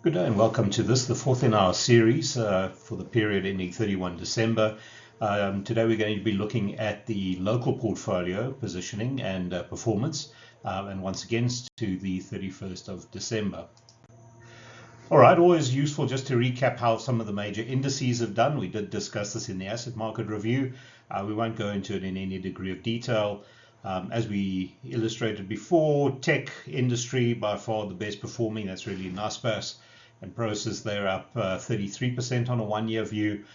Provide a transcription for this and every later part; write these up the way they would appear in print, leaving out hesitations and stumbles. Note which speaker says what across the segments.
Speaker 1: Good day and welcome to this, the fourth in our series for the period ending 31 December. Today we're going to be looking at the local portfolio positioning and performance, and once again to the 31st of December. All right, always useful just to recap how some of the major indices have done. We did discuss this in the asset market review. We won't go into it in any degree of detail. As we illustrated before, tech industry by far the best performing. That's really Naspers and Prosus. They're up 33% on a one-year view.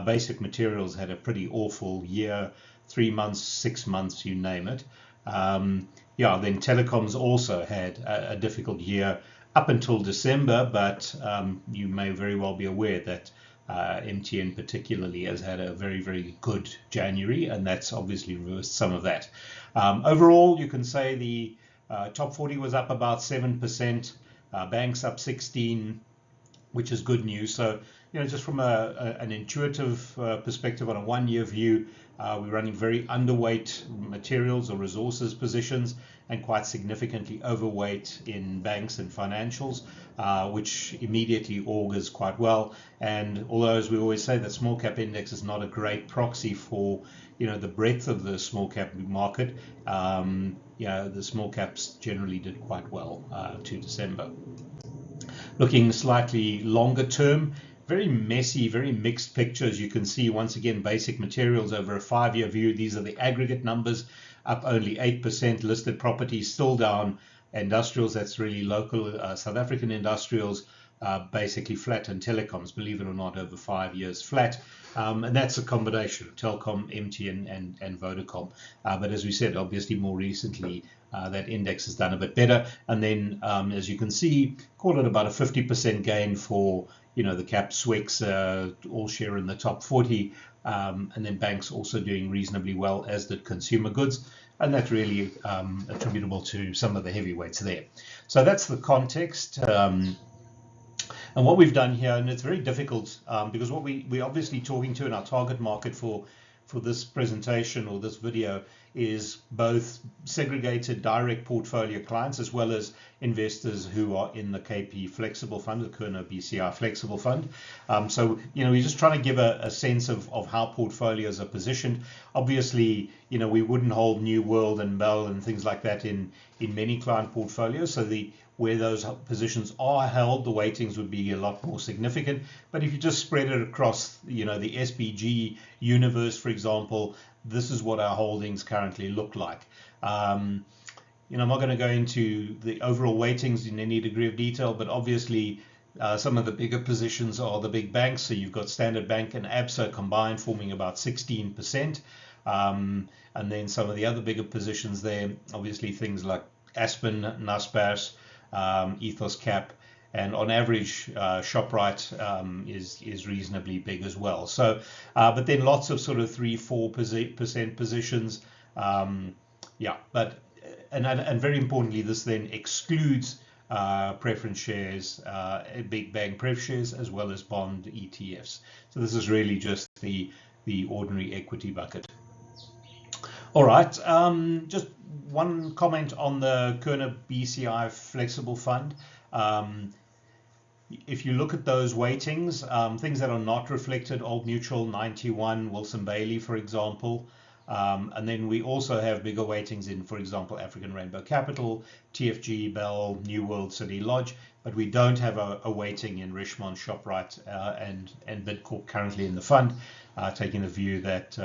Speaker 1: Basic materials had a pretty awful year, 3 months, 6 months, you name it. Then telecoms also had a difficult year up until December, but you may very well be aware that MTN particularly has had a very, very good January, and that's obviously reversed some of that. Overall, you can say the top 40 was up about 7%, banks up 16%, which is good news. So, just from an intuitive perspective on a one-year view, we're running very underweight materials or resources positions and quite significantly overweight in banks and financials, which immediately augurs quite well. And although, as we always say, that small cap index is not a great proxy for the breadth of the small cap market, the small caps generally did quite well to December. Looking slightly longer term, very messy, very mixed pictures. You can see once again basic materials over a 5-year view. These are the aggregate numbers, up only 8%. Listed properties still down. Industrials, that's really local South African industrials, basically flat, and telecoms, believe it or not, over 5 years flat. And that's a combination of Telkom, MTN and Vodacom. But as we said, obviously more recently, that index has done a bit better. And then, as you can see, call it about a 50% gain for the cap SWIX, all share in the top 40. And then banks also doing reasonably well, as did consumer goods. And that's really attributable to some of the heavyweights there. So that's the context. And what we've done here, and it's very difficult because what we're obviously talking to in our target market for this presentation or this video is both segregated direct portfolio clients as well as investors who are in the KP Flexible Fund, the Kurno BCI Flexible Fund. So, we're just trying to give a sense of how portfolios are positioned. Obviously, we wouldn't hold New World and Bell and things like that in many client portfolios. So where those positions are held, the weightings would be a lot more significant. But if you just spread it across, the SBG universe, for example, this is what our holdings currently look like. I'm not going to go into the overall weightings in any degree of detail, but obviously some of the bigger positions are the big banks. So you've got Standard Bank and Absa combined forming about 16%. And then some of the other bigger positions there, obviously things like Aspen, Naspers, Ethos Cap, and on average Shoprite is reasonably big as well. So but then lots of sort of 3-4% positions, but and very importantly, this then excludes preference shares, big bank pref shares, as well as bond ETFs. So this is really just the ordinary equity bucket. All right, just one comment on the Kurno BCI Flexible Fund. If you look at those weightings, things that are not reflected, Old Mutual 91, Wilson Bailey, for example. And then we also have bigger weightings in, for example, African Rainbow Capital, TFG, Bell, New World, City Lodge, but we don't have a weighting in Richemont, Shoprite, and Bidcorp currently in the fund, taking the view that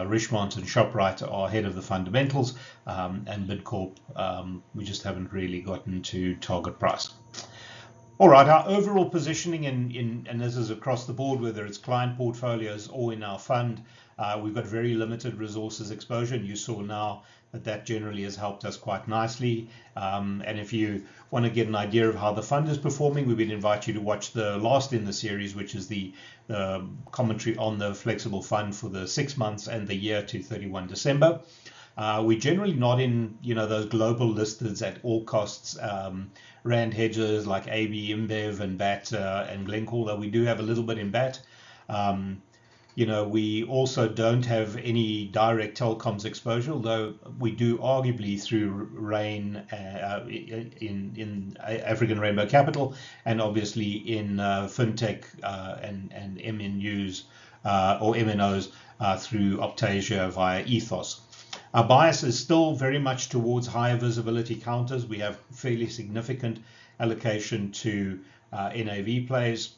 Speaker 1: Richemont and Shoprite are ahead of the fundamentals, and Bidcorp, we just haven't really gotten to target price. All right, our overall positioning and this is across the board, whether it's client portfolios or in our fund, we've got very limited resources exposure, and you saw now that generally has helped us quite nicely. And if you want to get an idea of how the fund is performing, we would invite you to watch the last in the series, which is the commentary on the flexible fund for the 6 months and the year to 31 December. We're generally not in those global listeds at all costs, Rand hedges like AB, InBev, and BAT and Glencore, though we do have a little bit in BAT. We also don't have any direct telecoms exposure, although we do arguably through RAIN in African Rainbow Capital, and obviously in fintech and MNUs or MNOs through Optasia via Ethos. Our bias is still very much towards higher visibility counters. We have fairly significant allocation to NAV plays,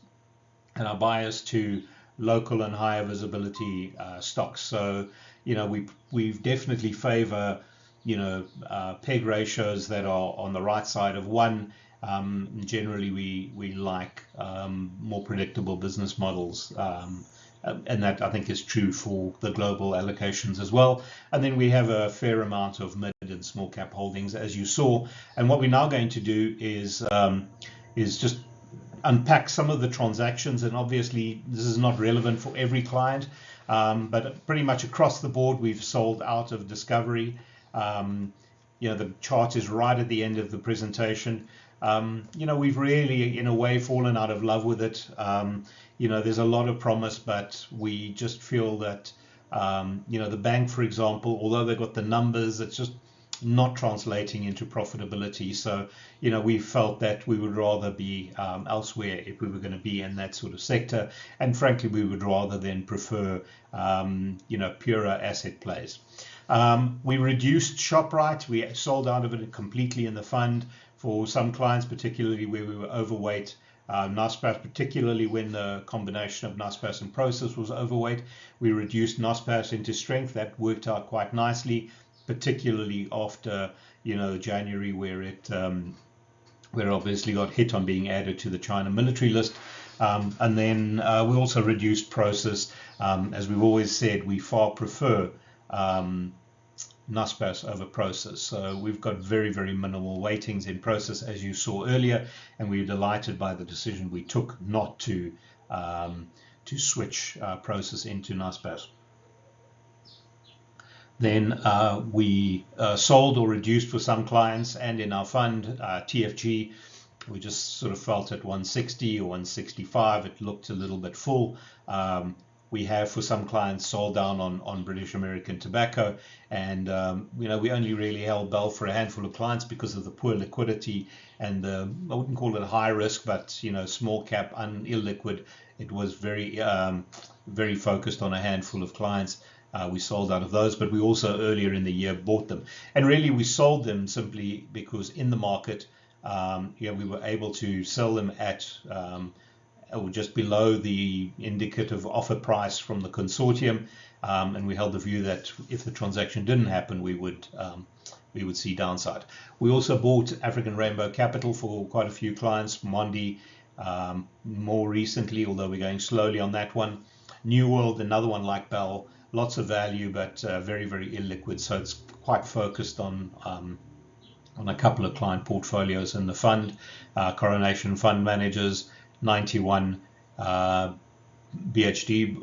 Speaker 1: and our bias to local and higher visibility stocks. So, we definitely favor, PEG ratios that are on the right side of 1. Generally, we like more predictable business models. And that, I think, is true for the global allocations as well. And then we have a fair amount of mid and small cap holdings, as you saw. And what we're now going to do is just unpack some of the transactions. And obviously, this is not relevant for every client, but pretty much across the board, we've sold out of Discovery. The chart is right at the end of the presentation. We've really, in a way, fallen out of love with it. There's a lot of promise, but we just feel that, the bank, for example, although they've got the numbers, it's just not translating into profitability. So, we felt that we would rather be elsewhere if we were going to be in that sort of sector. And frankly, we would rather then prefer, purer asset plays. We reduced ShopRite. We sold out of it completely in the fund for some clients, particularly where we were overweight. Naspers, particularly when the combination of Naspers and Prosus was overweight, we reduced Naspers into strength. That worked out quite nicely, particularly after January, where it obviously got hit on being added to the China military list. And then we also reduced Prosus. As we've always said, we far prefer Naspers over Prosus. So we've got very, very minimal weightings in Prosus, as you saw earlier, and we're delighted by the decision we took not to switch Prosus into Naspers. Then we sold or reduced for some clients, and in our fund, TFG, we just sort of felt at 160 or 165, it looked a little bit full. We have, for some clients, sold down on British American Tobacco, and we only really held Bell for a handful of clients because of the poor liquidity and I wouldn't call it high risk, but small cap, illiquid. It was very very focused on a handful of clients. We sold out of those, but we also earlier in the year bought them, and really we sold them simply because in the market, we were able to sell them at or just below the indicative offer price from the consortium, and we held the view that if the transaction didn't happen, we would see downside. We also bought African Rainbow Capital for quite a few clients, Mondi more recently, although we're going slowly on that one. New World, another one like Bell, lots of value, but very, very illiquid, so it's quite focused on a couple of client portfolios in the fund. Coronation Fund Managers, 91, BHP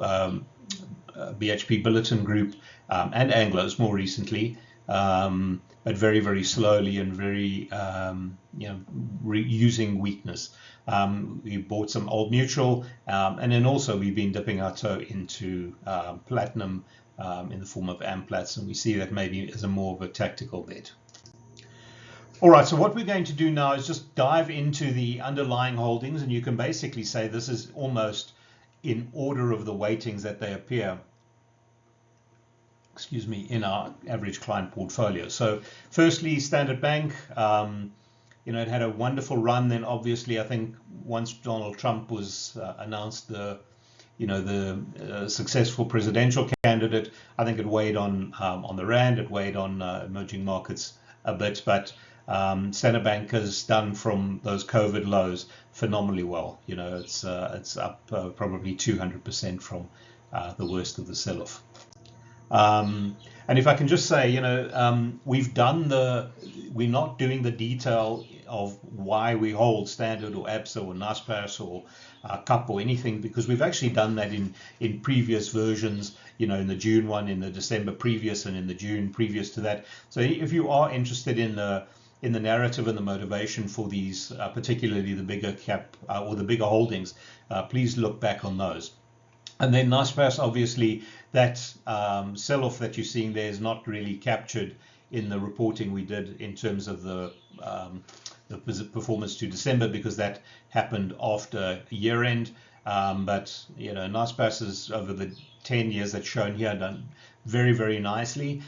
Speaker 1: Billiton Group, and Anglos more recently, but very, very slowly and very, using weakness. We bought some Old Mutual, and then also we've been dipping our toe into Platinum in the form of Amplats, and we see that maybe as a more of a tactical bet. All right, so what we're going to do now is just dive into the underlying holdings, and you can basically say this is almost in order of the weightings that they appear, in our average client portfolio. So firstly, Standard Bank, it had a wonderful run. Then obviously, I think once Donald Trump was announced the successful presidential candidate, I think it weighed on the rand, it weighed on emerging markets a bit, but Standard Bank has done from those COVID lows phenomenally well. It's up probably 200% from the worst of the sell-off. And if I can just say, we're not doing the detail of why we hold Standard or Absa or Naspers or CUP or anything, because we've actually done that in previous versions, in the June one, in the December previous, and in the June previous to that. So if you are interested in the narrative and the motivation for these, particularly the bigger cap or the bigger holdings, please look back on those. And then Naspers, obviously, that sell-off that you're seeing there is not really captured in the reporting we did in terms of the performance to December, because that happened after year end. But Naspers is, over the 10 years that's shown here, done very, very nicely.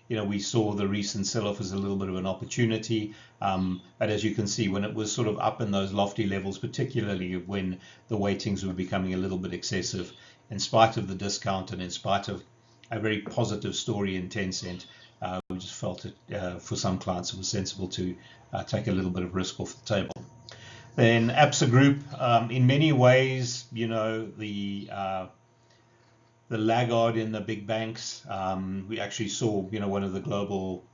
Speaker 1: We saw the recent sell-off as a little bit of an opportunity. But as you can see, when it was sort of up in those lofty levels, particularly when the weightings were becoming a little bit excessive, in spite of the discount and in spite of a very positive story in Tencent, we just felt it, for some clients, it was sensible to take a little bit of risk off the table. Then Absa Group, in many ways, the laggard in the big banks. We actually saw, one of the global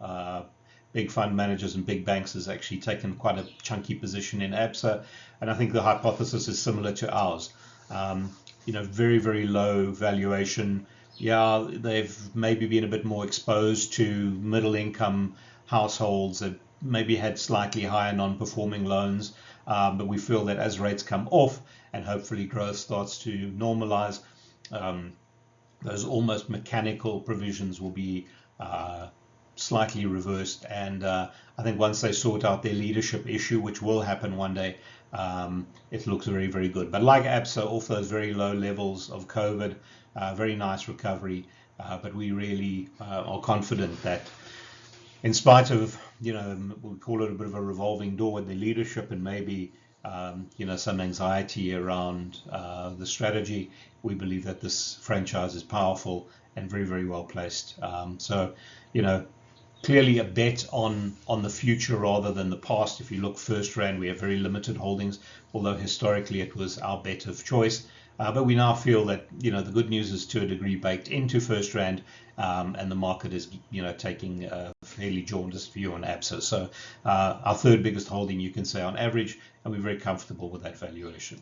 Speaker 1: big fund managers and big banks has actually taken quite a chunky position in Absa, and I think the hypothesis is similar to ours. Very, very low valuation. Yeah, they've maybe been a bit more exposed to middle income households that maybe had slightly higher non-performing loans, but we feel that as rates come off and hopefully growth starts to normalize, those almost mechanical provisions will be slightly reversed. And I think once they sort out their leadership issue, which will happen one day, it looks very, very good. But like Absa, off those very low levels of COVID, very nice recovery. But we really are confident that, in spite of, we call it a bit of a revolving door with the leadership and maybe some anxiety around the strategy, we believe that this franchise is powerful and very, very well placed. So, clearly a bet on the future rather than the past. If you look FirstRand, we have very limited holdings, although historically it was our bet of choice. But we now feel that, the good news is to a degree baked into FirstRand, and the market is, taking a fairly jaundiced view on Absa. So our third biggest holding, you can say, on average, and we're very comfortable with that valuation.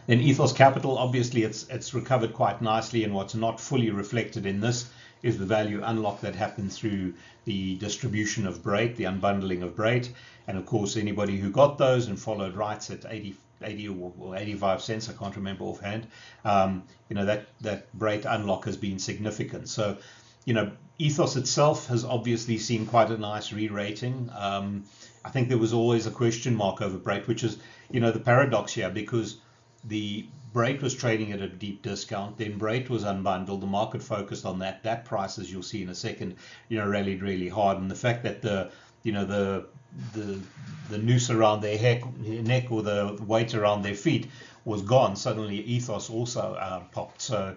Speaker 1: Then Ethos Capital, obviously it's recovered quite nicely, and what's not fully reflected in this is the value unlock that happened through the distribution of Brait, the unbundling of Brait. And of course, anybody who got those and followed rights at 80 or 85 cents, I can't remember offhand, that Brait unlock has been significant. So, Ethos itself has obviously seen quite a nice re-rating. I think there was always a question mark over Brait, which is, the paradox here, because the Brait was trading at a deep discount, then Brait was unbundled, the market focused on that. That price, as you'll see in a second, rallied really hard. And the fact that the noose around their neck or the weight around their feet was gone, suddenly Ethos also popped. So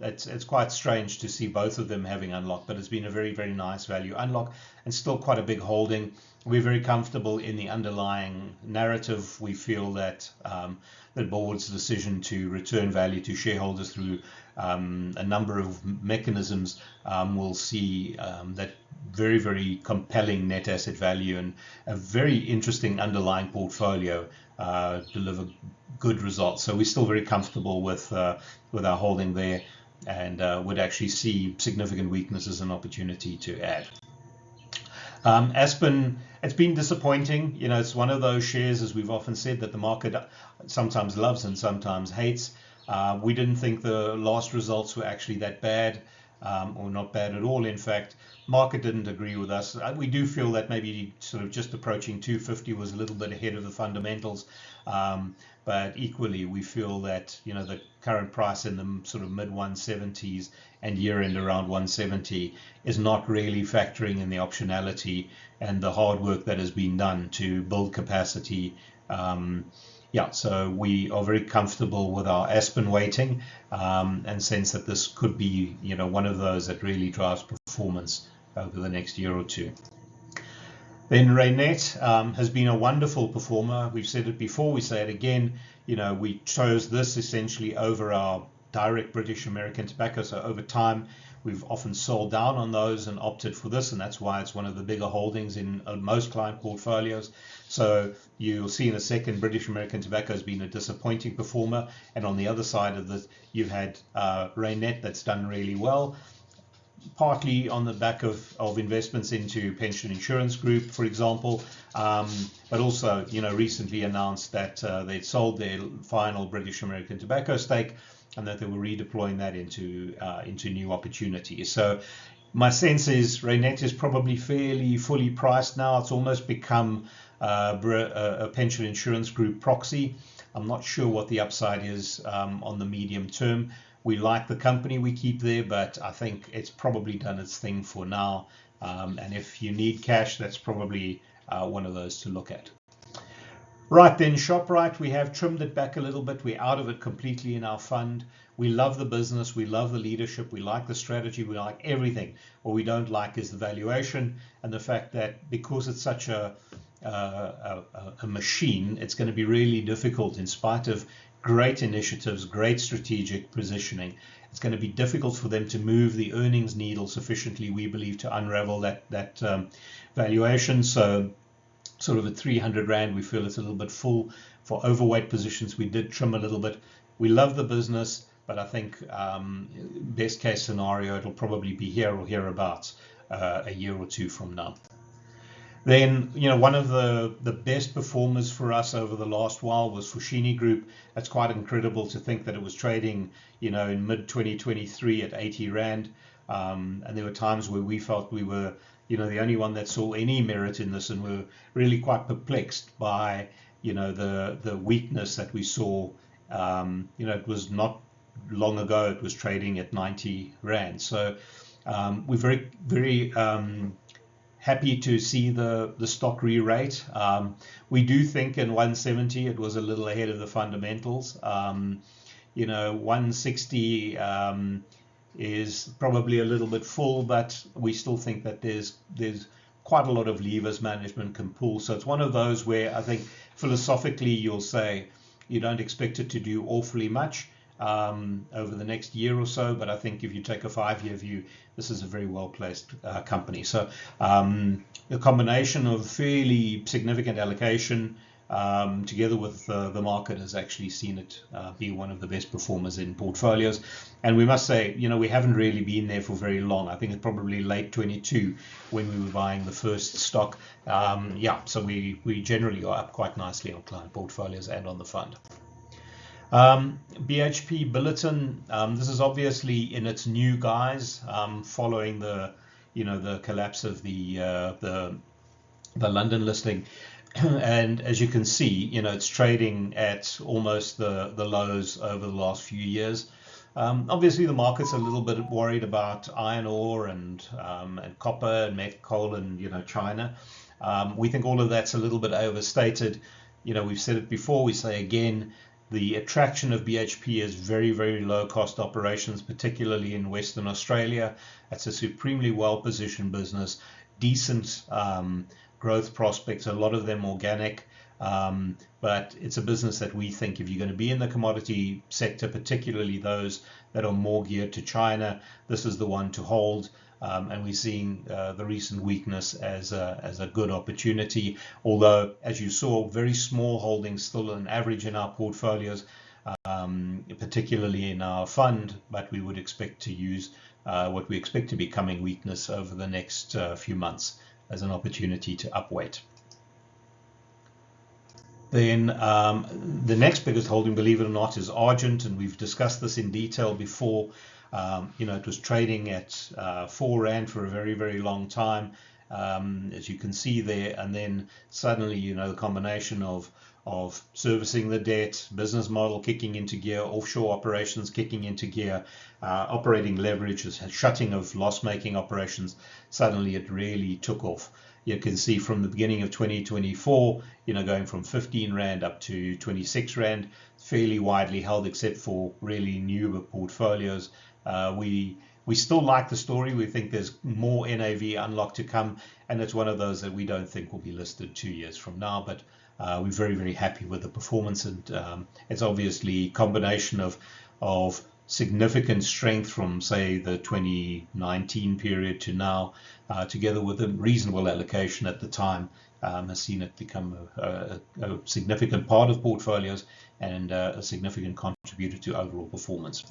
Speaker 1: it's quite strange to see both of them having unlocked, but it's been a very, very nice value unlock and still quite a big holding. We're very comfortable in the underlying narrative. We feel that the board's decision to return value to shareholders through a number of mechanisms will see that very, very compelling net asset value and a very interesting underlying portfolio deliver good results. So we're still very comfortable with our holding there, and would actually see significant weakness as an opportunity to add. Aspen, it's been disappointing. It's one of those shares, as we've often said, that the market sometimes loves and sometimes hates. We didn't think the last results were actually that bad, or not bad at all. In fact, market didn't agree with us. We do feel that maybe sort of just approaching 250 was a little bit ahead of the fundamentals. But equally, we feel that the current price in the sort of mid 170s and year end around 170 is not really factoring in the optionality and the hard work that has been done to build capacity. So we are very comfortable with our Aspen weighting, and sense that this could be one of those that really drives performance over the next year or two. Then Reinet has been a wonderful performer. We've said it before, we say it again. We chose this essentially over our direct British American tobacco. So over time, we've often sold down on those and opted for this, and that's why it's one of the bigger holdings in most client portfolios. So you'll see in a second, British American Tobacco has been a disappointing performer, and on the other side of this, you've had Reinet that's done really well. partly on the back of investments into Pension Insurance Group, for example, but also, recently announced that they'd sold their final British American Tobacco stake and that they were redeploying that into new opportunities. So my sense is Reinet is probably fairly fully priced now. It's almost become a Pension Insurance Group proxy. I'm not sure what the upside is on the medium term. We like the company we keep there, but I think it's probably done its thing for now. And if you need cash, that's probably one of those to look at. Right then, Shoprite, we have trimmed it back a little bit. We're out of it completely in our fund. We love the business. We love the leadership. We like the strategy. We like everything. What we don't like is the valuation and the fact that because it's such a machine, it's going to be really difficult in spite of great initiatives, great strategic positioning. It's going to be difficult for them to move the earnings needle sufficiently, we believe, to unravel that valuation. So sort of at 300 Rand, we feel it's a little bit full. For overweight positions, we did trim a little bit. We love the business, but I think best case scenario, it'll probably be here or hereabouts a year or two from now. Then, one of the best performers for us over the last while was Foschini Group. That's quite incredible to think that it was trading, in mid-2023 at 80 Rand. And there were times where we felt we were, the only one that saw any merit in this, and were really quite perplexed by, the weakness that we saw. It was not long ago, it was trading at 90 Rand. So we're very, very happy to see the stock re-rate. We do think in 170 it was a little ahead of the fundamentals. 160 is probably a little bit full, but we still think that there's quite a lot of levers management can pull. So it's one of those where I think philosophically you'll say you don't expect it to do awfully much over the next year or so, but I think if you take a 5-year view, this is a very well-placed company. So the combination of fairly significant allocation together with the market has actually seen it be one of the best performers in portfolios. And we must say, we haven't really been there for very long. I think it's probably late 22 when we were buying the first stock. So we generally are up quite nicely on client portfolios and on the fund. BHP Billiton, this is obviously in its new guise, following the collapse of the London listing. And as you can see, it's trading at almost the lows over the last few years. Obviously, the market's a little bit worried about iron ore and copper and met coal and China. We think all of that's a little bit overstated. We've said it before. We say again. The attraction of BHP is very, very low-cost operations, particularly in Western Australia. It's a supremely well-positioned business, decent growth prospects, a lot of them organic. But it's a business that we think if you're going to be in the commodity sector, particularly those that are more geared to China, this is the one to hold. And we're seeing the recent weakness as a good opportunity. Although, as you saw, very small holdings still an average in our portfolios, particularly in our fund, but we would expect to use what we expect to be coming weakness over the next few months as an opportunity to upweight. Then the next biggest holding, believe it or not, is Argent, and we've discussed this in detail before. It was trading at 4 Rand for a very, very long time, as you can see there. And then suddenly, the combination of servicing the debt, business model kicking into gear, offshore operations kicking into gear, operating leverage, shutting of loss-making operations, suddenly it really took off. You can see from the beginning of 2024, going from 15 Rand up to 26 Rand, fairly widely held except for really newer portfolios. We still like the story. We think there's more NAV unlocked to come, and it's one of those that we don't think will be listed 2 years from now, but we're very, very happy with the performance. And it's obviously a combination of significant strength from, say, the 2019 period to now, together with a reasonable allocation at the time, has seen it become a significant part of portfolios and a significant contributor to overall performance.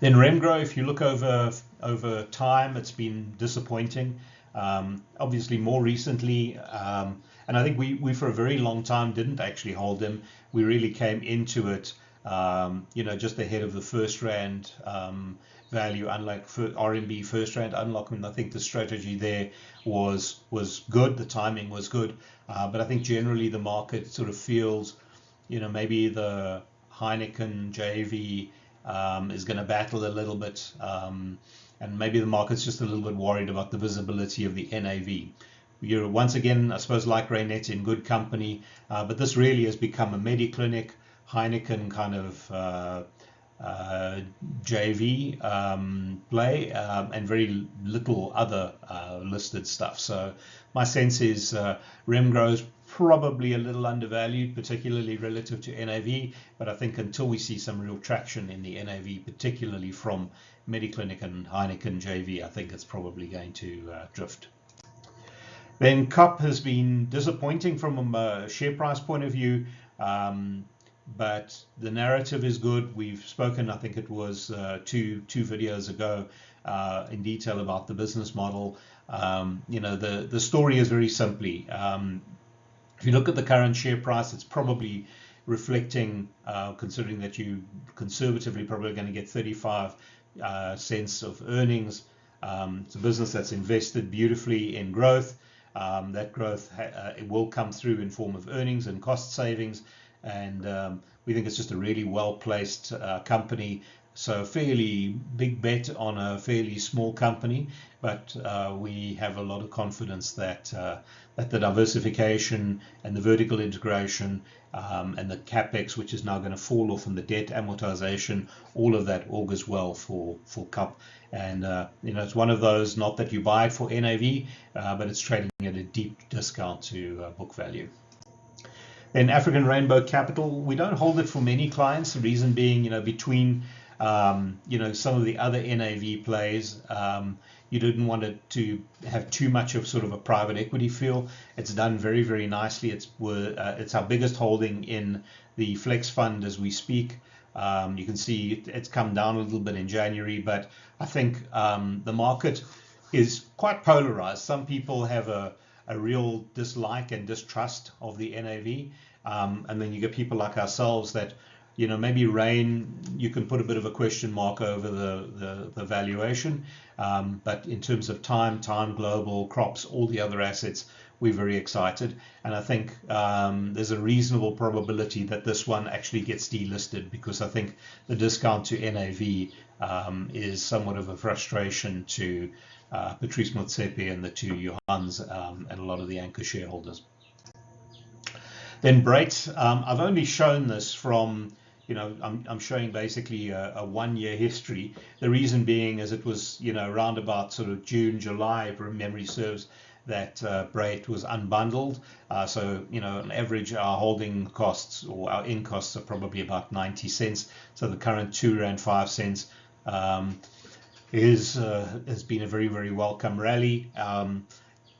Speaker 1: Then Remgro, if you look over time, it's been disappointing. Obviously, more recently, and I think we for a very long time didn't actually hold them. We really came into it, just ahead of the first rand value, unlike RMB first rand unlock. And I think the strategy there was good. The timing was good, but I think generally the market sort of feels, maybe the Heineken JV is going to battle a little bit, and maybe the market's just a little bit worried about the visibility of the NAV. You're once again, I suppose, like Reinet, in good company, but this really has become a Mediclinic, Heineken kind of JV play, and very little other listed stuff. So my sense is Remgro's probably a little undervalued, particularly relative to NAV, but I think until we see some real traction in the NAV, particularly from Mediclinic and Heineken JV, I think it's probably going to drift. Then KAP has been disappointing from a share price point of view, but the narrative is good. We've spoken, I think it was two videos ago, in detail about the business model. The story is very simply, if you look at the current share price, it's probably reflecting, considering that you conservatively probably going to get 35 cents of earnings. It's a business that's invested beautifully in growth. That growth it will come through in form of earnings and cost savings, and we think it's just a really well-placed company. So a fairly big bet on a fairly small company, but we have a lot of confidence that the diversification and the vertical integration and the capex, which is now going to fall off, and the debt amortization, all of that augurs well for KAP. And it's one of those, not that you buy it for NAV, but it's trading at a deep discount to book value. Then African Rainbow Capital, we don't hold it for many clients. The reason being, between some of the other NAV plays, you didn't want it to have too much of sort of a private equity feel. It's done very, very nicely. It's our biggest holding in the Flex Fund as we speak. You can see it's come down a little bit in January, but I think the market is quite polarized. Some people have a real dislike and distrust of the NAV, and then you get people like ourselves that, maybe Rain, you can put a bit of a question mark over the valuation, but in terms of Time Global, Crops, all the other assets, we're very excited, and I think there's a reasonable probability that this one actually gets delisted, because I think the discount to NAV is somewhat of a frustration to Patrice Motsepe and the two Johans, and a lot of the anchor shareholders. Then Brait, I've only shown this from, I'm showing basically a 1 year history. The reason being is it was, around about sort of June, July, if memory serves, that Brait was unbundled. So, on average, our holding costs or our in costs are probably about 90 cents. So the current R2.05 has been a very, very welcome rally.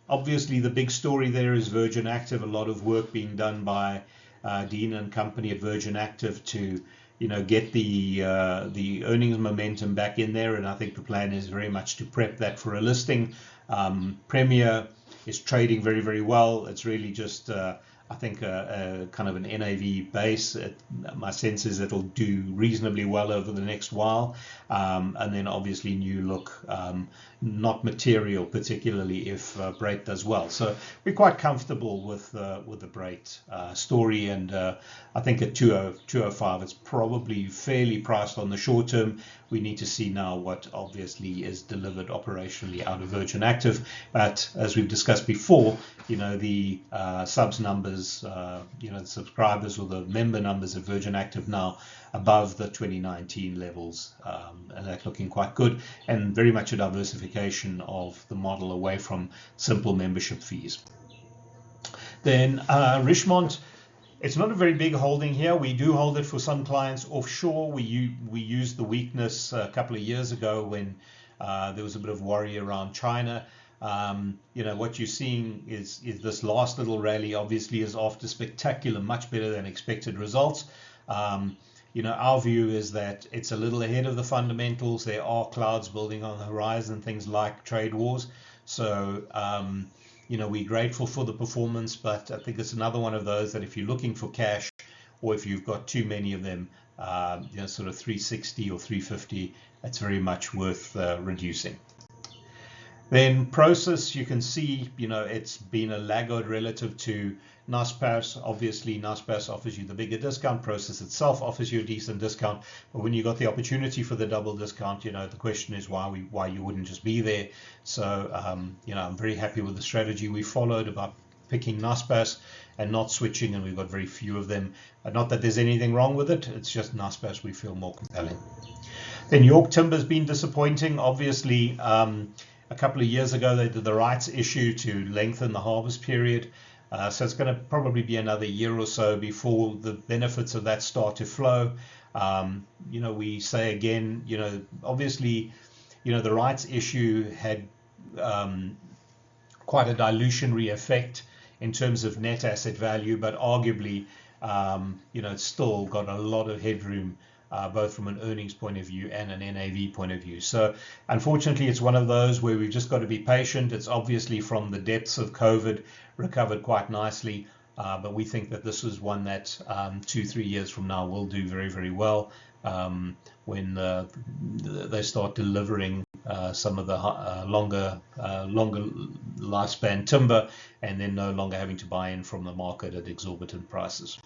Speaker 1: Obviously, the big story there is Virgin Active. A lot of work being done by Dean and company at Virgin Active to, get the earnings momentum back in there. And I think the plan is very much to prep that for a listing. Premier is trading very, very well. It's really just, I think, a kind of an NAV base. My sense is it'll do reasonably well over the next while. And then obviously New Look, not material, particularly if Brait does well. So we're quite comfortable with the Brait story. And I think at 205, it's probably fairly priced on the short term. We need to see now what obviously is delivered operationally out of Virgin Active. But as we've discussed before, the subs numbers, the subscribers or the member numbers of Virgin Active now above the 2019 levels, and that's looking quite good, and very much a diversification of the model away from simple membership fees. Then Richemont, it's not a very big holding here. We do hold it for some clients offshore. We used the weakness a couple of years ago when there was a bit of worry around China. What you're seeing is this last little rally obviously is after spectacular, much better than expected results. our view is that it's a little ahead of the fundamentals. There are clouds building on the horizon, things like trade wars. So, we're grateful for the performance, but I think it's another one of those that if you're looking for cash, or if you've got too many of them, sort of 360 or 350, it's very much worth reducing. Then Prosus, you can see, it's been a laggard relative to Naspers. Obviously, Naspers offers you the bigger discount. Prosus itself offers you a decent discount. But when you got the opportunity for the double discount, the question is why you wouldn't just be there. So, I'm very happy with the strategy we followed about picking Naspers and not switching, and we've got very few of them. Not that there's anything wrong with it. It's just Naspers we feel more compelling. Then York Timber's been disappointing. Obviously, a couple of years ago, they did the rights issue to lengthen the harvest period. So it's going to probably be another year or so before the benefits of that start to flow. We say again, obviously, the rights issue had quite a dilutionary effect in terms of net asset value, but arguably, it's still got a lot of headroom, both from an earnings point of view and an NAV point of view. So unfortunately, it's one of those where we've just got to be patient. It's obviously from the depths of COVID recovered quite nicely, but we think that this is one that 2-3 years from now will do very, very well when they start delivering some of the longer lifespan timber, and then no longer having to buy in from the market at exorbitant prices.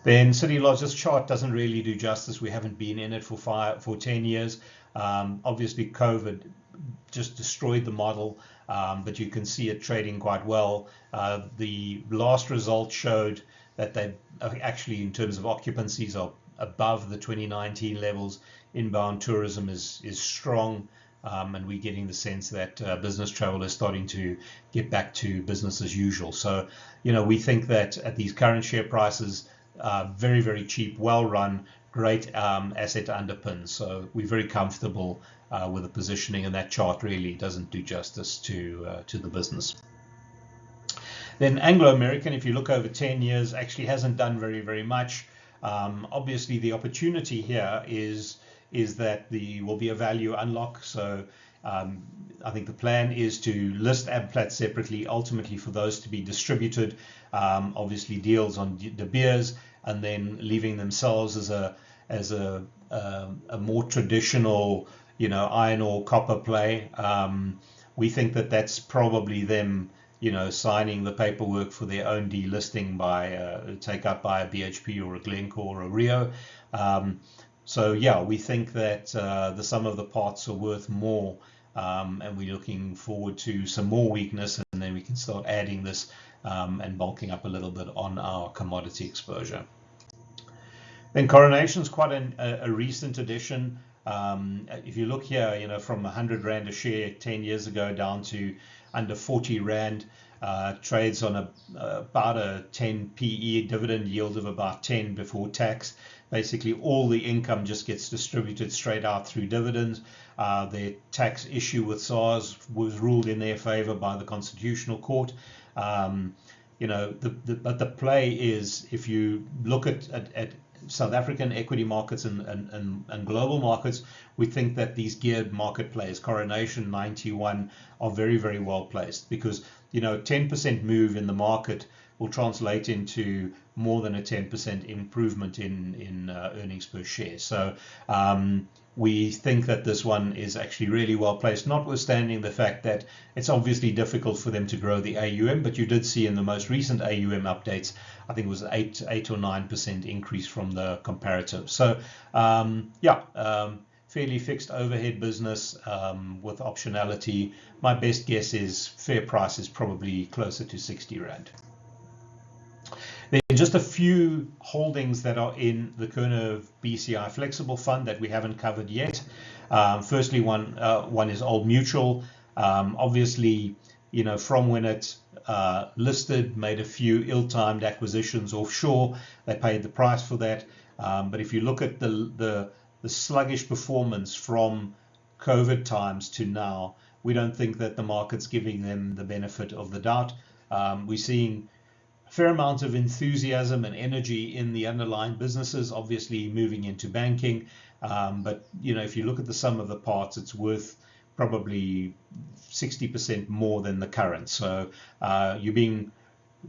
Speaker 1: Then City Lodge, this chart doesn't really do justice. We haven't been in it for 10 years. Obviously, COVID just destroyed the model, but you can see it trading quite well. The last result showed that they actually, in terms of occupancies, are above the 2019 levels. Inbound tourism is strong, and we're getting the sense that business travel is starting to get back to business as usual. So, we think that at these current share prices, very, very cheap, well-run, great asset underpins. So we're very comfortable with the positioning, and that chart really doesn't do justice to the business. Then Anglo American, if you look over 10 years, actually hasn't done very, very much. Obviously, the opportunity here is that there will be a value unlock. So I think the plan is to list Amplat separately, ultimately for those to be distributed, obviously deals on De Beers, and then leaving themselves as a more traditional, iron ore copper play. We think that that's probably them, signing the paperwork for their own delisting by take up by a BHP or a Glencore or a Rio. So yeah, we think that the sum of the parts are worth more, and we're looking forward to some more weakness, and then we can start adding this and bulking up a little bit on our commodity exposure. Then Coronation's quite a recent addition. If you look here, from 100 Rand a share 10 years ago down to under 40 Rand, trades on about a 10 PE, dividend yield of about 10 before tax. Basically, all the income just gets distributed straight out through dividends. Their tax issue with SARS was ruled in their favor by the Constitutional Court. But the play is, if you look at South African equity markets and global markets, we think that these geared market plays, Coronation, 91, are very, very well placed, because 10% move in the market will translate into more than a 10% improvement in earnings per share. So we think that this one is actually really well placed, notwithstanding the fact that it's obviously difficult for them to grow the AUM, but you did see in the most recent AUM updates, I think it was 8 or 9% increase from the comparative. So fairly fixed overhead business with optionality. My best guess is fair price is probably closer to 60 Rand. There are just a few holdings that are in the Curnev BCI Flexible Fund that we haven't covered yet. Firstly, one is Old Mutual. Obviously, from when it listed, made a few ill-timed acquisitions offshore. They paid the price for that. But if you look at the sluggish performance from COVID times to now, we don't think that the market's giving them the benefit of the doubt. We're seeing fair amount of enthusiasm and energy in the underlying businesses, obviously moving into banking. But if you look at the sum of the parts, it's worth probably 60% more than the current. So you're being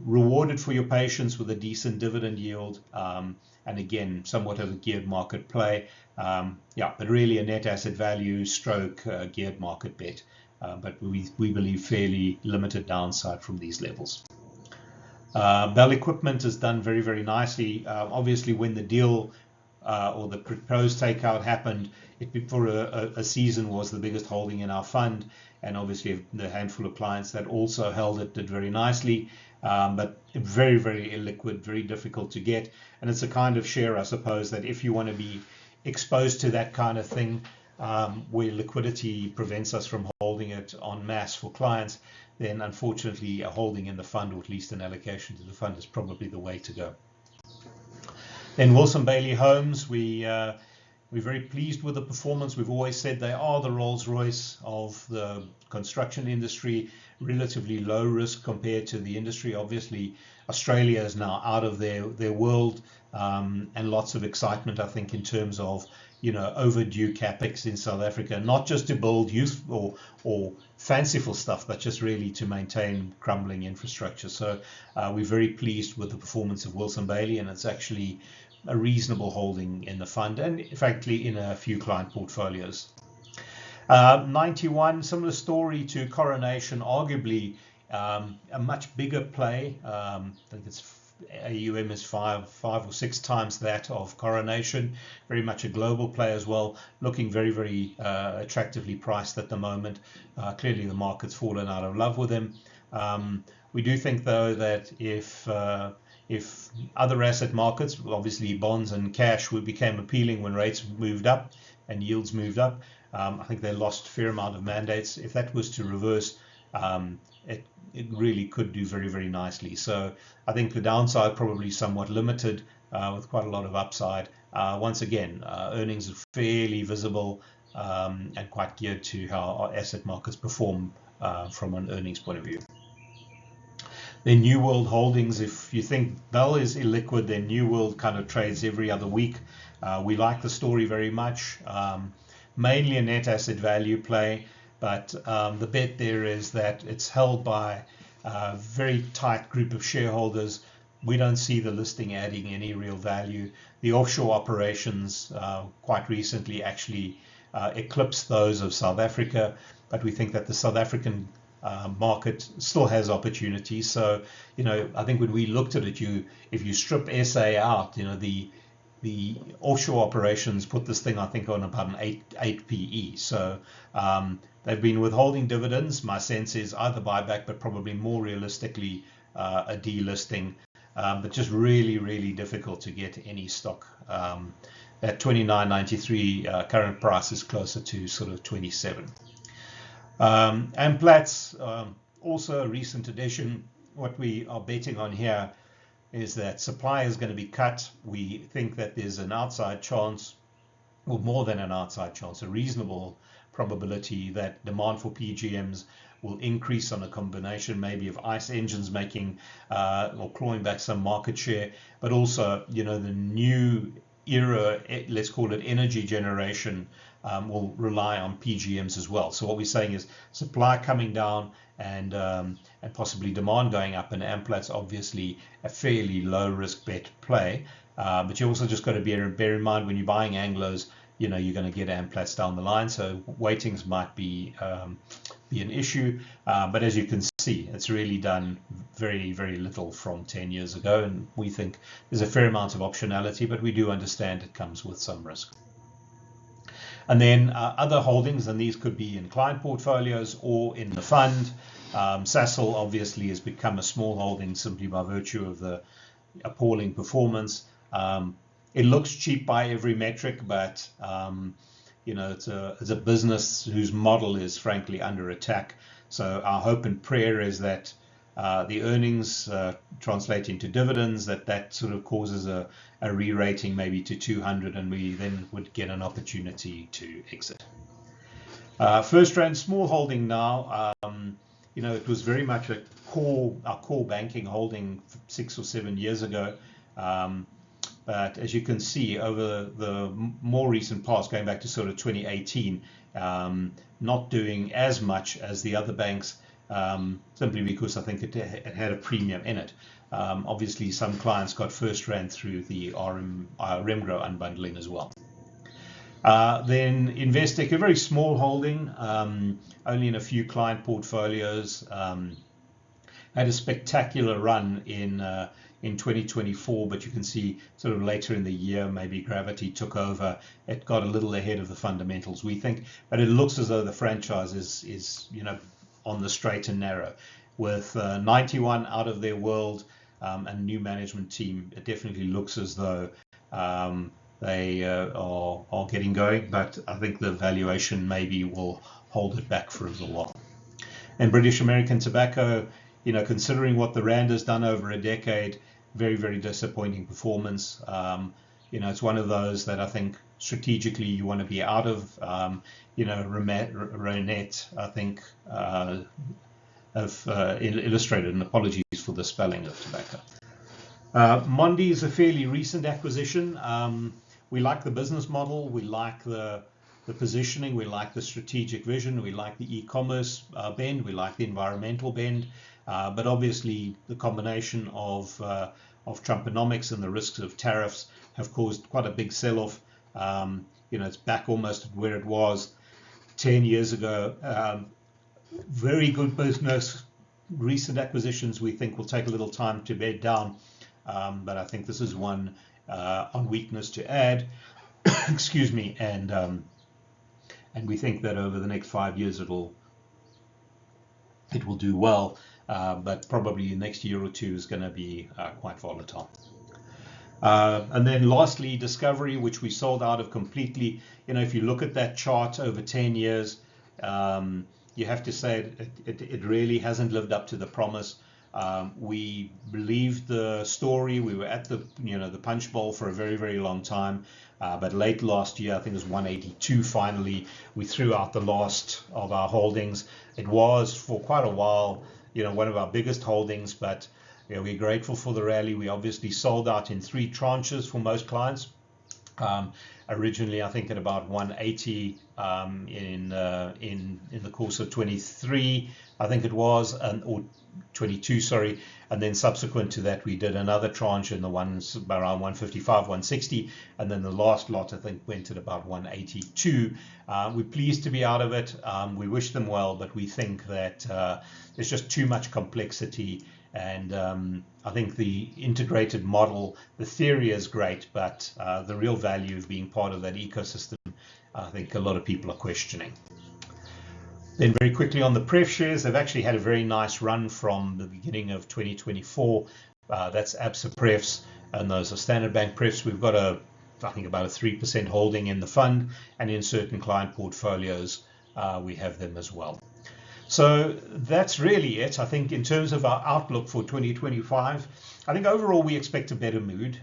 Speaker 1: rewarded for your patience with a decent dividend yield, and again, somewhat of a geared market play. But really a net asset value stroke geared market bet. But we believe fairly limited downside from these levels. Bell Equipment has done very, very nicely. Obviously, when the deal or the proposed takeout happened, it for a season was the biggest holding in our fund, and obviously the handful of clients that also held it did very nicely, but very, very illiquid, very difficult to get. And it's a kind of share, I suppose, that if you want to be exposed to that kind of thing, where liquidity prevents us from holding it en masse for clients, then unfortunately a holding in the fund, or at least an allocation to the fund, is probably the way to go. Then Wilson Bailey Homes, we're very pleased with the performance. We've always said they are the Rolls-Royce of the construction industry, relatively low risk compared to the industry. Obviously, Australia is now out of their world, and lots of excitement, I think, in terms of overdue capex in South Africa, not just to build useful or fanciful stuff, but just really to maintain crumbling infrastructure. So we're very pleased with the performance of Wilson Bailey, and it's actually a reasonable holding in the fund, and frankly in a few client portfolios. 91, similar story to Coronation, arguably a much bigger play. I think it's AUM is five or six times that of Coronation. Very much a global play as well, looking very, very attractively priced at the moment. Clearly the market's fallen out of love with them. We do think, though, that if other asset markets, obviously bonds and cash, became appealing when rates moved up and yields moved up, I think they lost a fair amount of mandates. If that was to reverse, it really could do very, very nicely. So I think the downside probably somewhat limited, with quite a lot of upside. Once again, earnings are fairly visible, and quite geared to how our asset markets perform from an earnings point of view. Then New World Holdings, if you think Bell is illiquid, then New World kind of trades every other week. We like the story very much. Mainly a net asset value play, but the bet there is that it's held by a very tight group of shareholders. We don't see the listing adding any real value. The offshore operations quite recently actually eclipsed those of South Africa, but we think that the South African market still has opportunities. So, I think when we looked at it, if you strip SA out, the offshore operations put this thing, I think, on about an 8 PE. So they've been withholding dividends. My sense is either buyback, but probably more realistically a delisting. But just really, really difficult to get any stock. At 29.93, current price is closer to sort of 27. Amplats, also a recent addition. What we are betting on here is that supply is going to be cut. We think that there's an outside chance, or more than an outside chance, a reasonable probability that demand for PGMs will increase on a combination maybe of ICE engines making or clawing back some market share, but also the new era, let's call it energy generation, will rely on PGMs as well. So what we're saying is supply coming down and possibly demand going up, and Amplats obviously a fairly low risk bet play. But you also just got to bear in mind when you're buying Anglos, you're going to get Amplats down the line, so weightings might be an issue. But as you can see, it's really done very, very little from 10 years ago, and we think there's a fair amount of optionality, but we do understand it comes with some risk. And then other holdings, and these could be in client portfolios or in the fund. Sasol obviously has become a small holding simply by virtue of the appalling performance. It looks cheap by every metric, but it's a business whose model is frankly under attack. So our hope and prayer is that the earnings translate into dividends, that sort of causes a re-rating maybe to 200, and we then would get an opportunity to exit. FirstRand, small holding now. It was very much a our core banking holding 6 or 7 years ago. But as you can see, over the more recent past, going back to sort of 2018, not doing as much as the other banks, simply because I think it had a premium in it. Obviously, some clients got first ran through the Remgro unbundling as well. Then Investec, a very small holding, only in a few client portfolios, had a spectacular run in 2024, but you can see sort of later in the year, maybe gravity took over. It got a little ahead of the fundamentals, we think, but it looks as though the franchise is on the straight and narrow. With 91 out of their world and new management team, it definitely looks as though they are getting going, but I think the valuation maybe will hold it back for a little while. And British American Tobacco, considering what the Rand has done over a decade, very, very disappointing performance. It's one of those that I think strategically you want to be out of. Renette, I think, have illustrated, and apologies for the spelling of tobacco. Mondi is a fairly recent acquisition. We like the business model, we like the positioning, we like the strategic vision, we like the e-commerce bend, we like the environmental bend, but obviously the combination of Trumponomics and the risks of tariffs have caused quite a big sell-off. It's back almost at where it was 10 years ago. Very good business. Recent acquisitions we think will take a little time to bed down, but I think this is one on weakness to add. Excuse me, and we think that over the next 5 years it will do well, but probably the next year or two is going to be quite volatile. And then lastly, Discovery, which we sold out of completely. If you look at that chart over 10 years, you have to say it really hasn't lived up to the promise. We believed the story. We were at the punch bowl for a very, very long time. But late last year, I think it was 182 finally, we threw out the last of our holdings. It was for quite a while, one of our biggest holdings, but we're grateful for the rally. We obviously sold out in 3 tranches for most clients. Originally, I think at about 180 in the course of 23, I think it was, or 22, sorry, and then subsequent to that we did another tranche in the ones around 155, 160, and then the last lot I think went at about 182. We're pleased to be out of it. We wish them well, but we think that there's just too much complexity, and I think the integrated model, the theory is great, but the real value of being part of that ecosystem, I think a lot of people are questioning. Then very quickly on the pref shares, they've actually had a very nice run from the beginning of 2024. That's Absa Prefs, and those are Standard Bank Prefs. We've got I think about a 3% holding in the fund, and in certain client portfolios we have them as well. So that's really it. I think in terms of our outlook for 2025, I think overall we expect a better mood.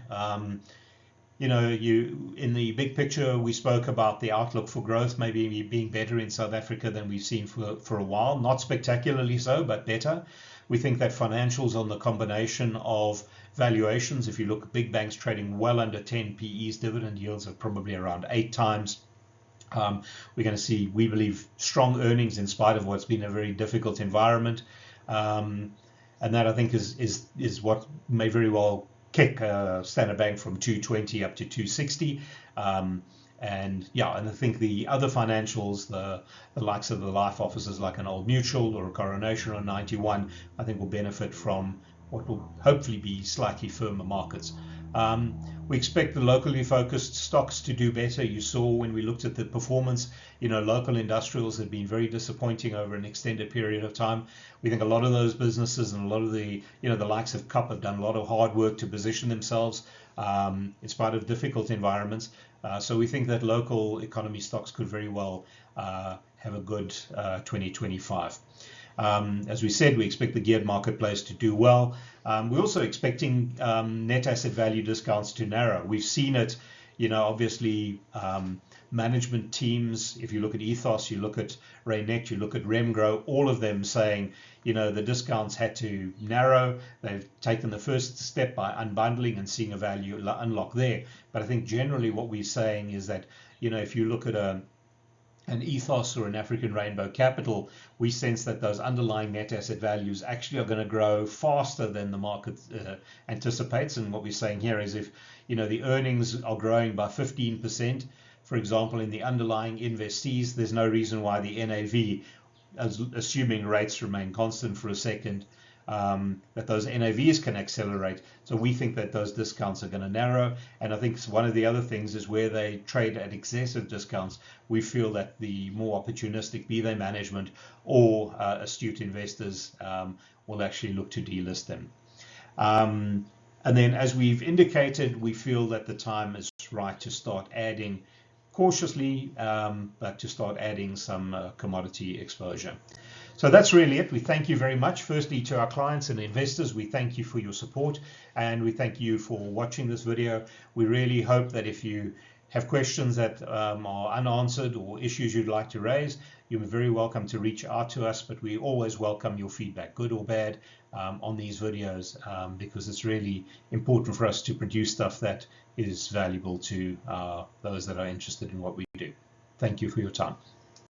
Speaker 1: In the big picture, we spoke about the outlook for growth maybe being better in South Africa than we've seen for a while. Not spectacularly so, but better. We think that financials on the combination of valuations, if you look at big banks trading well under 10 PEs, dividend yields are probably around 8 times. We're going to see, we believe, strong earnings in spite of what's been a very difficult environment. And that I think is what may very well kick Standard Bank from 220 up to 260. And I think the other financials, the likes of the life offices like an Old Mutual or a Coronation or 91, I think will benefit from what will hopefully be slightly firmer markets. We expect the locally focused stocks to do better. You saw when we looked at the performance, local industrials have been very disappointing over an extended period of time. We think a lot of those businesses and a lot of the likes of CUP have done a lot of hard work to position themselves in spite of difficult environments. So we think that local economy stocks could very well have a good 2025. As we said, we expect the geared marketplace to do well. We're also expecting net asset value discounts to narrow. We've seen it, obviously management teams. If you look at Ethos, you look at Reinet, you look at Remgro, all of them saying, you know, the discounts had to narrow. They've taken the first step by unbundling and seeing a value unlock there. But I think generally what we're saying is that, you know, if you look at an Ethos or an African Rainbow Capital, we sense that those underlying net asset values actually are going to grow faster than the market anticipates. And what we're saying here is if, you know, the earnings are growing by 15%, for example, in the underlying investees, there's no reason why the NAV, assuming rates remain constant for a second, that those NAVs can accelerate. So we think that those discounts are going to narrow. And I think one of the other things is where they trade at excessive discounts, we feel that the more opportunistic, be they management or astute investors, will actually look to delist them. And then, as we've indicated, we feel that the time is right to start adding cautiously, but to start adding some commodity exposure. So that's really it. We thank you very much. Firstly, to our clients and investors, we thank you for your support, and we thank you for watching this video. We really hope that if you have questions that are unanswered or issues you'd like to raise, you're very welcome to reach out to us, but we always welcome your feedback, good or bad, on these videos, because it's really important for us to produce stuff that is valuable to those that are interested in what we do. Thank you for your time.